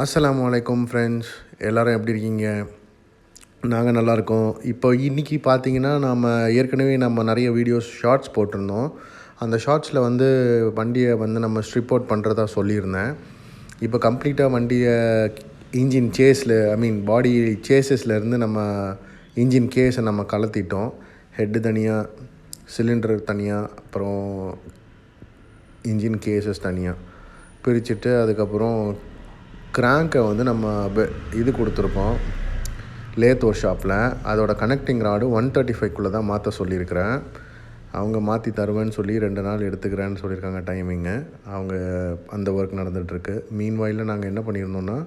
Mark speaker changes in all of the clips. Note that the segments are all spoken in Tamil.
Speaker 1: அஸ்ஸலாமு அலைக்கும் ஃப்ரெண்ட்ஸ், எல்லோரும் எப்படி இருக்கீங்க? நாங்கள் நல்லாயிருக்கோம். இப்போ இன்றைக்கி பார்த்தீங்கன்னா, ஏற்கனவே நிறைய வீடியோஸ் ஷார்ட்ஸ் போட்டிருந்தோம். அந்த ஷார்ட்ஸில் வண்டியை நம்ம ஸ்ட்ரிப் அவுட் பண்ணுறதா சொல்லியிருந்தேன். இப்போ கம்ப்ளீட்டாக வண்டியை இன்ஜின் சேஸில் பாடி சேஸஸ்லேருந்து இன்ஜின் கேஸை கலத்திட்டோம். ஹெட்டு தனியாக, சிலிண்டர் தனியாக, அப்புறம் இன்ஜின் கேஸஸ் தனியாக பிரிச்சுட்டு, அதுக்கப்புறம் கிராங்கை இது கொடுத்துருக்கோம் லேத் ஒர்க் ஷாப்பில். அதோட கனெக்டிங் ராடு 135க்குள்ளே தான் மாற்ற சொல்லியிருக்கிறேன். அவங்க மாற்றி தருவேன்னு சொல்லி 2 நாள் எடுத்துக்கிறேன்னு சொல்லியிருக்காங்க டைமிங்கு. அவங்க அந்த ஒர்க் நடந்துகிட்ருக்கு. மீன்வாயில் நாங்கள் என்ன பண்ணியிருந்தோன்னா,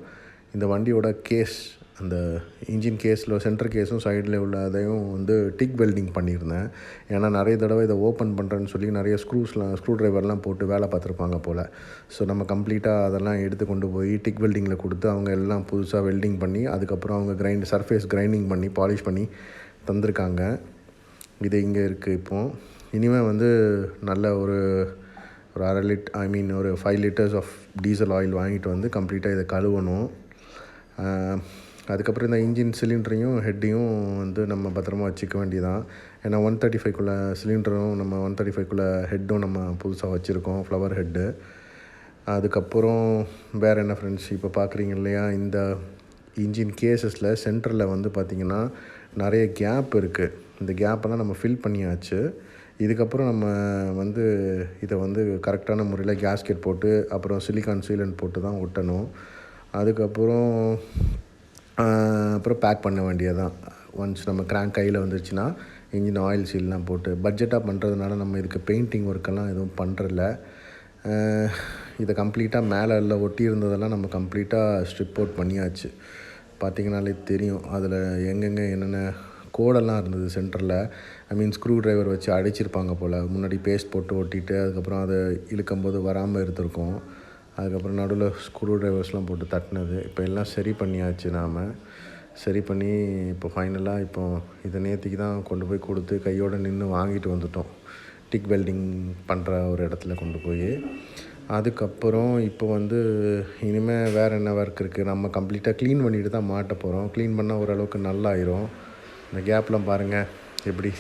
Speaker 1: இந்த வண்டியோட கேஸ், அந்த இன்ஜின் கேஸில் சென்டர் கேஸும் சைடில் உள்ள அதையும் டிக் வெல்டிங் பண்ணியிருந்தேன். ஏன்னா நிறைய தடவை இதை ஓப்பன் பண்ணுறேன்னு சொல்லி நிறைய ஸ்க்ரூ ட்ரைவர்லாம் போட்டு வேலை பார்த்துருப்பாங்க போல். ஸோ கம்ப்ளீட்டாக அதெல்லாம் எடுத்து கொண்டு போய் டிக் வெல்டிங்கில் கொடுத்து அவங்க எல்லாம் புதுசாக வெல்டிங் பண்ணி, அதுக்கப்புறம் அவங்க சர்ஃபேஸ் கிரைண்டிங் பண்ணி பாலிஷ் பண்ணி தந்திருக்காங்க. இது இங்கே இருக்குது. இப்போது இனிமேல் நல்ல ஒரு 5 லிட்டர்ஸ் ஆஃப் டீசல் ஆயில் வாங்கிட்டு கம்ப்ளீட்டாக இதை கழுவணும். அதுக்கப்புறம் இந்த இன்ஜின் சிலிண்டரையும் ஹெட்டையும் நம்ம பத்திரமா வச்சுக்க வேண்டியதான். ஏன்னா 135க்குள்ளே சிலிண்டரும் 135க்குள்ளே ஹெட்டும் புதுசாக வச்சுருக்கோம், ஃப்ளவர் ஹெட்டு. அதுக்கப்புறம் வேறு என்ன ஃப்ரெண்ட்ஸ், இப்போ பார்க்குறீங்க இல்லையா, இந்த இன்ஜின் கேஸஸில் சென்டரில் பார்த்திங்கன்னா நிறைய கேப் இருக்குது. இந்த கேப்பெல்லாம் நம்ம ஃபில் பண்ணியாச்சு. இதுக்கப்புறம் இதை கரெக்டான முறையில் கேஸ்கெட் போட்டு, அப்புறம் சிலிக்கான் சீலண்ட் போட்டு தான் ஒட்டணும். அதுக்கப்புறம் பேக் பண்ண வேண்டியதான். ஒன்ஸ் கிராங்க் கையில் வந்துருச்சுன்னா இன்ஜின் ஆயில் சீல்லாம் போட்டு பட்ஜெட்டாக பண்ணுறதுனால இதுக்கு பெயிண்டிங் ஒர்க்கெல்லாம் எதுவும் பண்ணுறதில்ல. இதை கம்ப்ளீட்டாக மேலே ஒட்டி இருந்ததெல்லாம் கம்ப்ளீட்டாக ஸ்ட்ரிப் அவுட் பண்ணியாச்சு. பார்த்திங்கனாலே தெரியும் அதில் எங்கெங்கே என்னென்ன கோடெல்லாம் இருந்தது சென்டரில். ஸ்க்ரூ ட்ரைவர் வச்சு அடிச்சிருப்பாங்க போல். முன்னாடி பேஸ்ட் போட்டு ஒட்டிட்டு அதுக்கப்புறம் அதை இழுக்கும்போது வராமல் இருந்திருக்கும். அதுக்கப்புறம் நடுவில் ஸ்க்ரூ ட்ரைவர்ஸ்லாம் போட்டு தட்டினது. இப்போ எல்லாம் சரி பண்ணியாச்சு. சரி பண்ணி இப்போ ஃபைனலாக இதை நேற்றுக்கு தான் கொண்டு போய் கொடுத்து கையோடு நின்று வாங்கிட்டு வந்துட்டோம். டிக் வெல்டிங் பண்ணுற ஒரு இடத்துல கொண்டு போய். அதுக்கப்புறம் இப்போ இனிமேல் வேறு என்ன ஒர்க் இருக்குது, கம்ப்ளீட்டாக க்ளீன் பண்ணிட்டு தான் மாட்ட போகிறோம். க்ளீன் பண்ணால் ஓரளவுக்கு நல்லாயிரும். இந்த கேப்லாம் பாருங்கள் எப்படி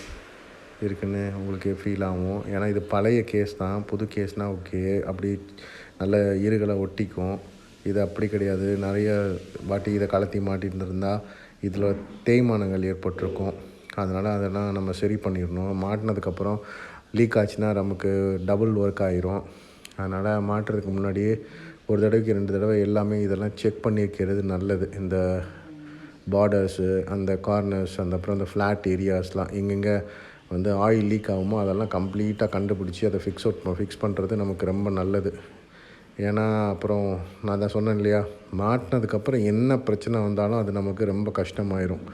Speaker 1: இருக்குன்னு உங்களுக்கு ஃபீல் ஆகும். ஏன்னா இது பழைய கேஸ் தான். புது கேஸ்னால் ஓகே, அப்படி நல்ல இருகளை ஒட்டிக்கும். இது அப்படி கிடையாது. நிறைய வாட்டி இதை கலத்தி மாட்டிருந்துருந்தால் இதில் தேய்மானங்கள் ஏற்பட்டிருக்கும். அதனால் அதெல்லாம் நம்ம சரி பண்ணிடணும். மாட்டினதுக்கப்புறம் லீக் ஆச்சுன்னா நமக்கு டபுள் ஒர்க் ஆகிரும். அதனால் மாட்டுறதுக்கு முன்னாடியே ஒரு தடவைக்கு 2 தடவை எல்லாமே இதெல்லாம் செக் பண்ணி வைக்கிறது நல்லது. இந்த பார்டர்ஸு, அந்த கார்னர்ஸ், அப்புறம் அந்த ஃப்ளாட் ஏரியாஸ்லாம் எங்கெங்கே ஆயில் லீக் ஆகுமோ அதெல்லாம் கம்ப்ளீட்டாக கண்டுபிடிச்சி அதை ஃபிக்ஸ் பண்ணுறது நமக்கு ரொம்ப நல்லது. ஏன்னா அப்புறம் நான் தான் சொன்னேன் இல்லையா, மாட்டினதுக்கப்புறம் என்ன பிரச்சனை வந்தாலும் அது நமக்கு ரொம்ப கஷ்டமாயிரும்.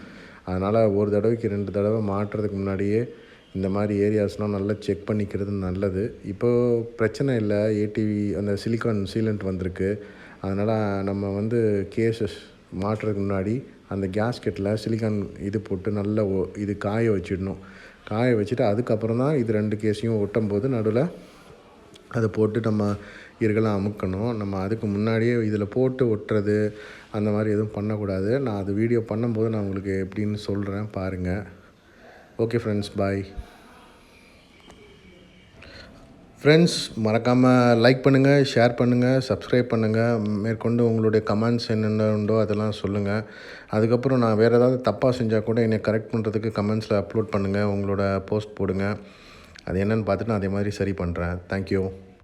Speaker 1: அதனால் ஒரு தடவைக்கு 2 தடவை மாட்டுறதுக்கு முன்னாடியே இந்த மாதிரி ஏரியாஸ்லாம் நல்லா செக் பண்ணிக்கிறது நல்லது. இப்போது பிரச்சனை இல்லை. ஏடிவி அந்த சிலிக்கான் சீலண்ட் வந்திருக்கு. அதனால் நம்ம கேஸஸ் மாட்டுறதுக்கு முன்னாடி அந்த கேஸ்கெட்டில் சிலிக்கான் இது போட்டு நல்லா இது காய வச்சிடணும். காய வச்சுட்டு அதுக்கப்புறம் தான் இது 2 கேஸையும் ஒட்டும்போது நடுவில் அதை போட்டு நம்ம இருக்கலாம் அமுக்கணும். அதுக்கு முன்னாடியே இதில் போட்டு ஒட்டுறது அந்த மாதிரி எதுவும் பண்ணக்கூடாது. நான் அது வீடியோ பண்ணும்போது நான் உங்களுக்கு எப்படின்னு சொல்கிறேன், பாருங்கள். ஓகே ஃப்ரெண்ட்ஸ், பாய். ஃப்ரெண்ட்ஸ், மறக்காமல் லைக் பண்ணுங்கள், ஷேர் பண்ணுங்கள், சப்ஸ்கிரைப் பண்ணுங்கள். மேற்கொண்டு உங்களுடைய கமெண்ட்ஸ் என்னென்ன உண்டோ அதெல்லாம் சொல்லுங்கள். அதுக்கப்புறம் நான் வேறு ஏதாவது தப்பாக செஞ்சால் கூட என்னை கரெக்ட் பண்ணுறதுக்கு கமெண்ட்ஸில் அப்லோட் பண்ணுங்கள். உங்களோட போஸ்ட் போடுங்க. அது என்னென்னு பார்த்துட்டு நான் அதே மாதிரி சரி பண்ணுறேன். தேங்க்யூ.